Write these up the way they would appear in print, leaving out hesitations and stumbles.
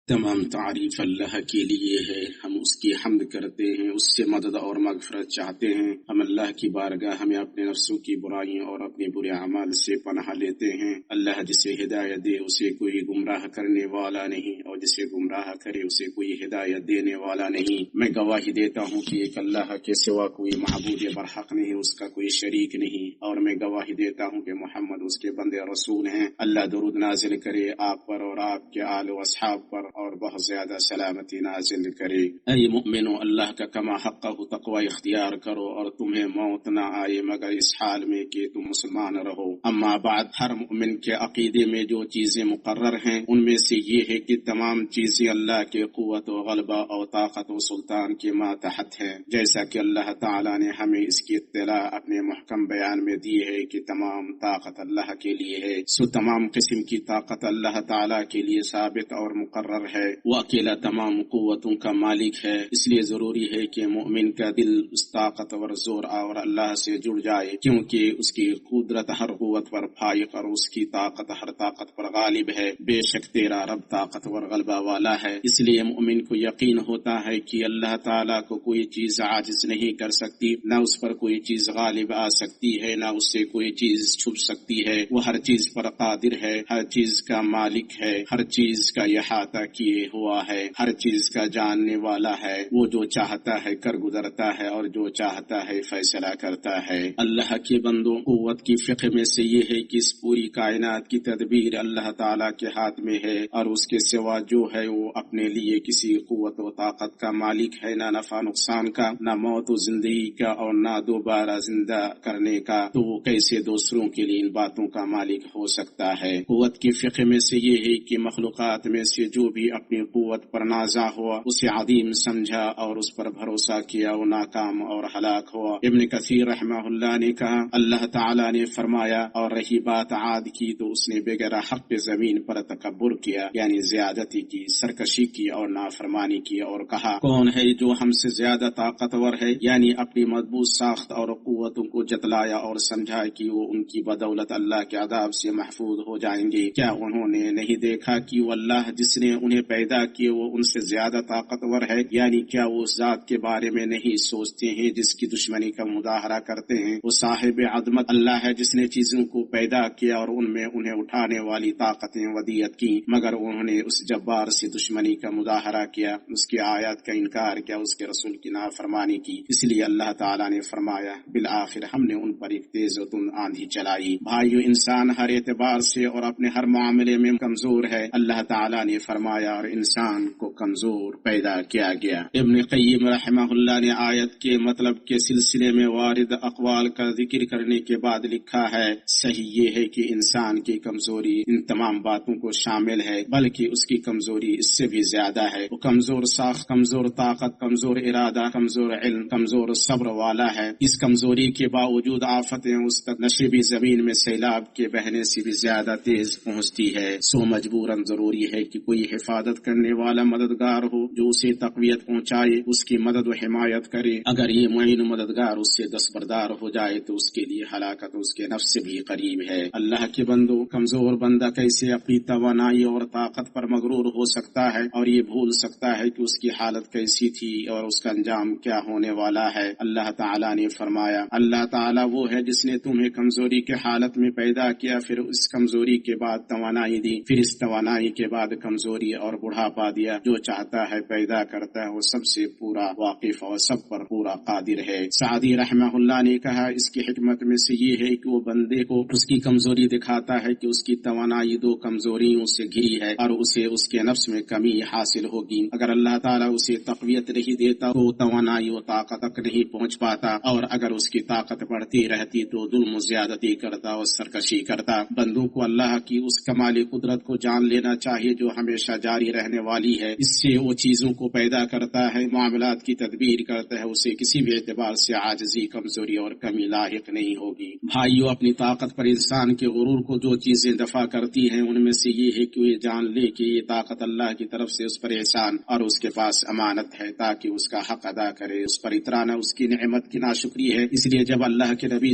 تمام تعریف اللہ کے لیے ہے، ہم اس کی حمد کرتے ہیں، اس سے مدد اور مغفرت چاہتے ہیں۔ ہم اللہ کی بارگاہ میں اپنے نفسوں کی برائیوں اور اپنے برے اعمال سے پناہ لیتے ہیں۔ اللہ جسے ہدایت دے اسے کوئی گمراہ کرنے والا نہیں، اور جسے گمراہ کرے اسے کوئی ہدایت دینے والا نہیں۔ میں گواہی دیتا ہوں کہ ایک اللہ کے سوا کوئی معبود برحق نہیں، اس کا کوئی شریک نہیں، اور میں گواہی دیتا ہوں کہ محمد اس کے بندے رسول ہیں۔ اللہ درود نازل کرے آپ پر اور آپ کے آل و اصحاب پر، اور بہت زیادہ سلامتی نازل کرے۔ اے مؤمنو، اللہ کا کما حقہ تقوی اختیار کرو، اور تمہیں موت نہ آئے مگر اس حال میں کہ تم مسلمان رہو۔ اما بعد، ہر مومن کے عقیدے میں جو چیزیں مقرر ہیں ان میں سے یہ ہے کہ تمام چیزیں اللہ کے قوت و غلبہ اور طاقت و سلطان کے ماتحت ہیں، جیسا کہ اللہ تعالیٰ نے ہمیں اس کی اطلاع اپنے محکم بیان میں دی ہے کہ تمام طاقت اللہ کے لیے ہے۔ سو تمام قسم کی طاقت اللہ تعالیٰ کے لیے ثابت اور مقرر ہے، وہ اکیلا تمام قوتوں کا مالک ہے۔ اس لیے ضروری ہے کہ مومن کا دل اس طاقتور زور اور اللہ سے جڑ جائے، کیونکہ اس کی قدرت ہر قوت پر فائق اور اس کی طاقت ہر طاقت پر غالب ہے۔ بے شک تیرا رب طاقتور غلبہ والا ہے۔ اس لیے مومن کو یقین ہوتا ہے کہ اللہ تعالیٰ کو کوئی چیز عاجز نہیں کر سکتی، نہ اس پر کوئی چیز غالب آ سکتی ہے، نہ اس سے کوئی چیز چھپ سکتی ہے۔ وہ ہر چیز پر قادر ہے، ہر چیز کا مالک ہے، ہر چیز کا احاطہ کیے ہوا ہے، ہر چیز کا جاننے والا ہے۔ وہ جو چاہتا ہے کر گزرتا ہے، اور جو چاہتا ہے فیصلہ کرتا ہے۔ اللہ کے بندوں، قوت کی فقہ میں سے یہ ہے کہ اس پوری کائنات کی تدبیر اللہ تعالیٰ کے ہاتھ میں ہے، اور اس کے سوا جو ہے وہ اپنے لیے کسی قوت و طاقت کا مالک ہے، نہ نفع نقصان کا، نہ موت و زندگی کا، اور نہ دوبارہ زندہ کرنے کا۔ تو وہ کیسے دوسروں کے لیے ان باتوں کا مالک ہو سکتا ہے؟ قوت کی فقہ میں سے یہ ہے کہ مخلوقات میں سے جو بھی اپنی قوت پر نازع ہوا، اسے عظیم سمجھا اور اس پر بھروسہ کیا، وہ ناکام اور ہلاک ہوا۔ ابن کثیر رحمہ اللہ نے کہا، اللہ تعالیٰ نے فرمایا، اور رہی بات عاد کی تو اس نے بغیر حق زمین پر تکبر کیا، یعنی زیادتی کی، سرکشی کی اور نافرمانی کی، اور کہا، کون ہے جو ہم سے زیادہ طاقتور ہے؟ یعنی اپنی مضبوط ساخت اور قوتوں کو جتلایا اور سمجھا کہ وہ ان کی بدولت اللہ کے عذاب سے محفوظ ہو جائیں گے۔ کیا انہوں نے نہیں دیکھا کہ وہ اللہ جس نے انہیں پیدا کیے وہ ان سے زیادہ طاقتور ہے؟ یعنی کیا وہ اس ذات کے بارے میں نہیں سوچتے ہیں جس کی دشمنی کا مظاہرہ کرتے ہیں؟ وہ صاحب عظمت اللہ ہے جس نے چیزوں کو پیدا کیا اور ان میں انہیں اٹھانے والی طاقتیں ودیت کی، مگر انہوں نے اس جبار سے دشمنی کا مظاہرہ کیا، اس کی آیات کا انکار کیا، اس کے رسول کی نافرمانی کی۔ اس لیے اللہ تعالیٰ نے فرمایا، بالآخر ہم نے ان پر ایک تیز و تند آندھی چلائی۔ بھائیو، انسان ہر اعتبار سے اور اپنے ہر معاملے میں کمزور ہے۔ اللہ تعالیٰ نے فرمایا، اور انسان کو کمزور پیدا کیا گیا۔ ابن قیم رحمہ اللہ نے آیت کے مطلب کے سلسلے میں وارد اقوال کا ذکر کرنے کے بعد لکھا ہے، صحیح یہ ہے کہ انسان کی کمزوری ان تمام باتوں کو شامل ہے، بلکہ اس کی کمزوری اس سے بھی زیادہ ہے۔ وہ کمزور ساخت، کمزور طاقت، کمزور ارادہ، کمزور علم، کمزور صبر والا ہے۔ اس کمزوری کے باوجود آفتیں اس تک نشیبی زمین میں سیلاب کے بہنے سے بھی زیادہ تیز پہنچتی ہے۔ سو مجبوراً ضروری ہے کہ کوئی حفاظت کرنے والا مددگار ہو جو اسے تقویت پہنچائے، اس کی مدد و حمایت کرے۔ اگر یہ معین مددگار اس سے دستبردار ہو جائے تو اس کے لیے ہلاکت اس کے نفس سے بھی قریب ہے۔ اللہ کے بندو، کمزور بندہ کیسے اپنی توانائی اور طاقت پر مغرور ہو سکتا ہے اور یہ بھول سکتا ہے کہ اس کی حالت کیسی تھی اور اس کا انجام کیا ہونے والا ہے؟ اللہ تعالیٰ نے فرمایا، اللہ تعالیٰ وہ ہے جس نے تمہیں کمزوری کے حالت میں پیدا کیا، پھر اس کمزوری کے بعد توانائی دی، پھر اس توانائی کے بعد کمزوری اور بڑھاپا دیا۔ جو چاہتا ہے پیدا کرتا ہے، وہ سب سے پورا واقف اور سب پر پورا قادر ہے۔ سعدی رحمہ اللہ نے کہا، اس کی حکمت میں سے یہ ہے کہ وہ بندے کو اس کی کمزوری دکھاتا ہے کہ اس کی توانائی دو کمزوریوں سے گھری ہے اور اسے اس کے نفس میں کمی حاصل ہوگی۔ اگر اللہ تعالیٰ اسے تقویت نہیں دیتا تو توانائی و طاقت تک نہیں پہنچ پاتا، اور اگر اس کی طاقت بڑھتی رہتی تو ظلم و زیادتی کرتا اور سرکشی کرتا۔ بندوں کو اللہ کی اس کمال قدرت کو جان لینا چاہیے جو ہمیشہ جاری رہنے والی ہے۔ اس سے وہ چیزوں کو پیدا کرتا ہے، معاملات کی تدبیر کرتا ہے، اسے کسی بھی اعتبار سے عاجزی، کمزوری اور کمی لاحق نہیں ہوگی۔ بھائیو، اپنی طاقت پر انسان کے غرور کو جو چیزیں دفع کرتی ہیں ان میں سے یہ ہے کہ وہ جان لے کہ یہ طاقت اللہ کی طرف سے اس پر احسان اور اس کے پاس امانت ہے تاکہ اس کا حق ادا کرے۔ اس پر اترانا اس کی نعمت کی ناشکری ہے۔ اس لیے جب اللہ کے نبی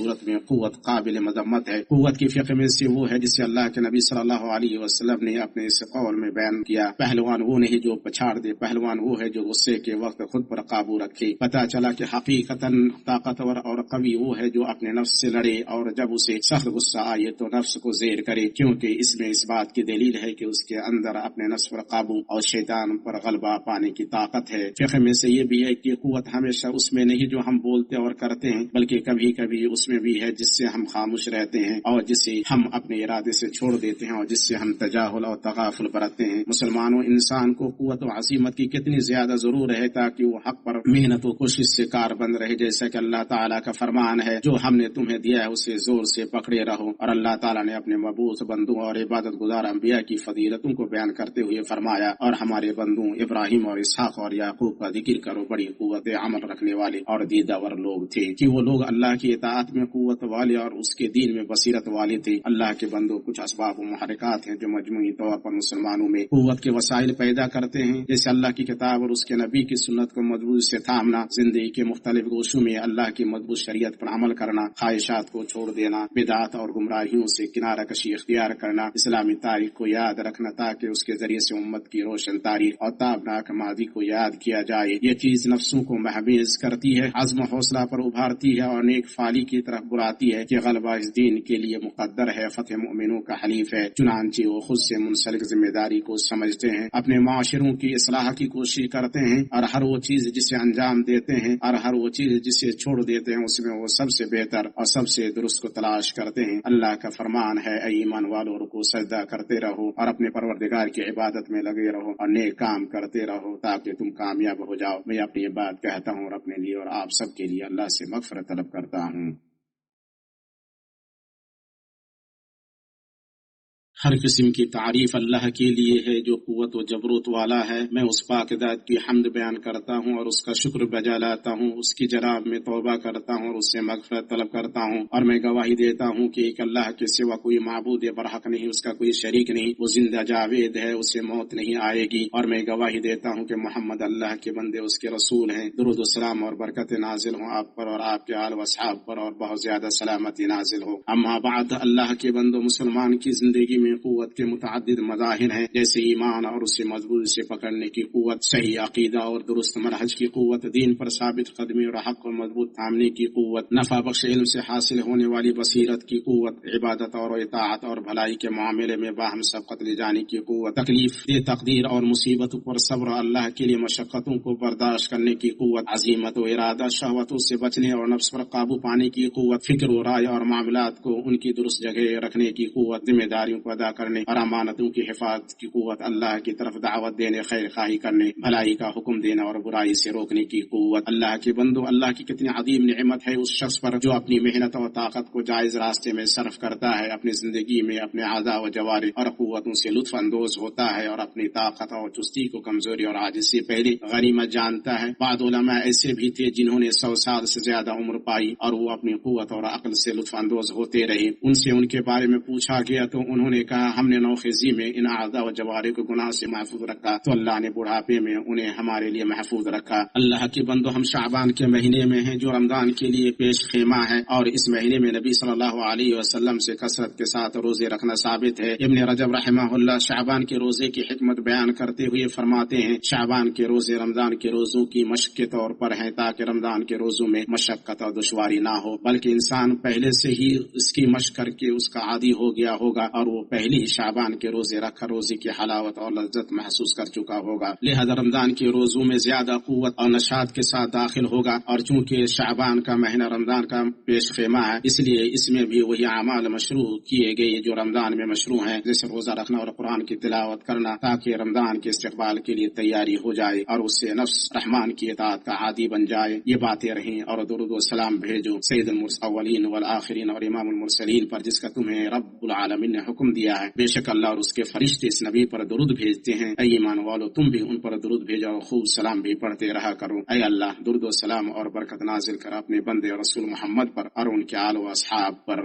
صورت میں قوت قابل مذمت ہے۔ قوت کی فقہ میں سے وہ ہے جسے اللہ کے نبی صلی اللہ علیہ وسلم نے اپنے اس قول میں بیان کیا، پہلوان وہ نہیں جو پچھاڑ دے، پہلوان وہ ہے جو غصے کے وقت خود پر قابو رکھے۔ پتہ چلا کہ حقیقتاً طاقتور اور قوی وہ ہے جو اپنے نفس سے لڑے اور جب اسے سخت غصہ آئے تو نفس کو زیر کرے، کیونکہ اس میں اس بات کی دلیل ہے کہ اس کے اندر اپنے نفس پر قابو اور شیطان پر غلبہ پانے کی طاقت ہے۔ فقہ میں سے یہ بھی ہے کہ قوت ہمیشہ اس میں نہیں جو ہم بولتے اور کرتے ہیں، بلکہ کبھی کبھی اس میں بھی ہے جس سے ہم خاموش رہتے ہیں اور جسے ہم اپنے ارادے سے چھوڑ دیتے ہیں اور جس سے ہم تجاہل اور تغافل برتتے ہیں۔ مسلمانوں، انسان کو قوت و عزیمت کی کتنی زیادہ ضرور ہے تاکہ وہ حق پر محنت و کوشش سے کار بند رہے، جیسا کہ اللہ تعالیٰ کا فرمان ہے، جو ہم نے تمہیں دیا ہے اسے زور سے پکڑے رہو۔ اور اللہ تعالیٰ نے اپنے مبعوث بندوں اور عبادت گزار انبیاء کی فضیلتوں کو بیان کرتے ہوئے فرمایا، اور ہمارے بندوں ابراہیم اور اسحاق اور یعقوب کا ذکر کرو، بڑی قوت عمل رکھنے والے اور دیدہ ور لوگ تھے، کہ وہ لوگ اللہ کی اطاعت میں قوت والے اور اس کے دین میں بصیرت والے تھے۔ اللہ کے بندوں، کچھ اسباب و محرکات ہیں جو مجموعی طور پر مسلمانوں میں قوت کے وسائل پیدا کرتے ہیں، جیسے اللہ کی کتاب اور اس کے نبی کی سنت کو مضبوط سے تھامنا، زندگی کے مختلف گوشوں میں اللہ کی مضبوط شریعت پر عمل کرنا، خواہشات کو چھوڑ دینا، بدعات اور گمراہیوں سے کنارہ کشی اختیار کرنا، اسلامی تاریخ کو یاد رکھنا تاکہ اس کے ذریعے سے امت کی روشن تاریخ اور تابناک ماضی کو یاد کیا جائے۔ یہ چیز نفسوں کو محمیز کرتی ہے، عزم و حوصلہ پر ابھارتی ہے اور نیک فعلی کی طرف بلاتی ہے کہ غلبہ اس دین کے لیے مقدر ہے، فتح مومنوں کا حلیف ہے۔ چنانچہ وہ خود سے منسلک ذمہ داری کو سمجھتے ہیں، اپنے معاشروں کی اصلاح کی کوشش کرتے ہیں، اور ہر وہ چیز جسے انجام دیتے ہیں اور ہر وہ چیز جسے چھوڑ دیتے ہیں اس میں وہ سب سے بہتر اور سب سے درست کو تلاش کرتے ہیں۔ اللہ کا فرمان ہے، اے ایمان والو، رکوع سجدہ کرتے رہو اور اپنے پروردگار کی عبادت میں لگے رہو اور نیک کام کرتے رہو تاکہ تم کامیاب ہو جاؤ۔ میں اپنی یہ بات کہتا ہوں اور اپنے لیے اور آپ سب کے لیے اللہ سے مغفرت طلب کرتا ہوں۔ ہر قسم کی تعریف اللہ کے لیے ہے جو قوت و جبروت والا ہے۔ میں اس پاک ذات کی حمد بیان کرتا ہوں اور اس کا شکر بجا لاتا ہوں، اس کی جناب میں توبہ کرتا ہوں اور اس سے مغفرت طلب کرتا ہوں، اور میں گواہی دیتا ہوں کہ ایک اللہ کے سوا کوئی معبود برحق نہیں، اس کا کوئی شریک نہیں، وہ زندہ جاوید ہے، اسے موت نہیں آئے گی، اور میں گواہی دیتا ہوں کہ محمد اللہ کے بندے اس کے رسول ہیں۔ درود و سلام اور برکت نازل ہوں آپ پر اور آپ کے آل و اصحاب پر، اور بہت زیادہ سلامتی نازل ہو۔ اما بعد، اللہ کے بندو، مسلمان کی زندگی میں قوت کے متعدد مظاہر ہیں، جیسے ایمان اور اسے مضبوط سے پکڑنے کی قوت، صحیح عقیدہ اور درست منہج کی قوت، دین پر ثابت قدمی اور حق کو مضبوط تھامنے کی قوت، نفع بخش علم سے حاصل ہونے والی بصیرت کی قوت، عبادت اور اطاعت اور بھلائی کے معاملے میں باہم سبقت لے جانے کی قوت، تکلیف دہ تقدیر اور مصیبت پر صبر، اللہ کے لیے مشقتوں کو برداشت کرنے کی قوت، عزیمت و ارادہ، شہوتوں سے بچنے اور نفس پر قابو پانے کی قوت، فکر و رائے اور معاملات کو ان کی درست جگہ رکھنے کی قوت، ذمہ داریوں کو ادا کرنے اور امانتوں کی حفاظت کی قوت، اللہ کی طرف دعوت دینے، خیر خواہی کرنے، بھلائی کا حکم دینا اور برائی سے روکنے کی قوت۔ اللہ کے بندو، اللہ کی کتنی عظیم نعمت ہے اس شخص پر جو اپنی محنت اور طاقت کو جائز راستے میں صرف کرتا ہے، اپنی زندگی میں اپنے اعضاء و جوارح اور قوتوں سے لطف اندوز ہوتا ہے اور اپنی طاقت اور چستی کو کمزوری اور عاجزی سے پہلے غنیمت جانتا ہے۔ بعض علماء ایسے بھی تھے جنہوں نے 100 سال سے زیادہ عمر پائی اور وہ اپنی قوت اور عقل سے لطف اندوز ہوتے رہے۔ ان سے ان کے بارے میں پوچھا گیا تو انہوں نے کہا، ہم نے نوخیزی میں ان اعضاء و جوارح کو گناہ سے محفوظ رکھا تو اللہ نے بڑھاپے میں انہیں ہمارے لیے محفوظ رکھا۔ اللہ کے بندو، ہم شعبان کے مہینے میں ہیں جو رمضان کے لیے پیش خیمہ ہے، اور اس مہینے میں نبی صلی اللہ علیہ وسلم سے کثرت کے ساتھ روزے رکھنا ثابت ہے۔ ابن رجب رحمہ اللہ شعبان کے روزے کی حکمت بیان کرتے ہوئے فرماتے ہیں، شعبان کے روزے رمضان کے روزوں کی مشق کے طور پر ہیں تاکہ رمضان کے روزوں میں مشقت اور دشواری نہ ہو، بلکہ انسان پہلے سے ہی اس کی مشق کر کے اس کا عادی ہو گیا ہوگا اور وہ پہلے ہی شعبان کے روزے رکھ کر روزے کی حلاوت اور لذت محسوس کر چکا ہوگا، لہذا رمضان کے روزوں میں زیادہ قوت اور نشاط کے ساتھ داخل ہوگا، اور چونکہ شعبان کا مہینہ رمضان کا پیش خیمہ ہے اس لیے اس میں بھی وہی اعمال مشروع کیے گئے جو رمضان میں مشروع ہیں، جیسے روزہ رکھنا اور قرآن کی تلاوت کرنا، تاکہ رمضان کے استقبال کے لیے تیاری ہو جائے اور اس سے نفس رحمان کی اطاعت کا عادی بن جائے۔ یہ باتیں رہیں، اور درود و سلام بھیجو سید الاولین والآخرین اور امام المرسلین پر، جس کا تمہیں رب العالمین نے حکم دیا ہے۔ بے شک اللہ اور اس کے فرشتے اس نبی پر درود بھیجتے ہیں، اے ایمان والو تم بھی ان پر درود بھیجو اور خوب سلام بھی پڑھتے رہا کرو۔ اے اللہ، درود و سلام اور برکت نازل کر اپنے بندے رسول محمد پر اور ان کے آل و اصحاب پر۔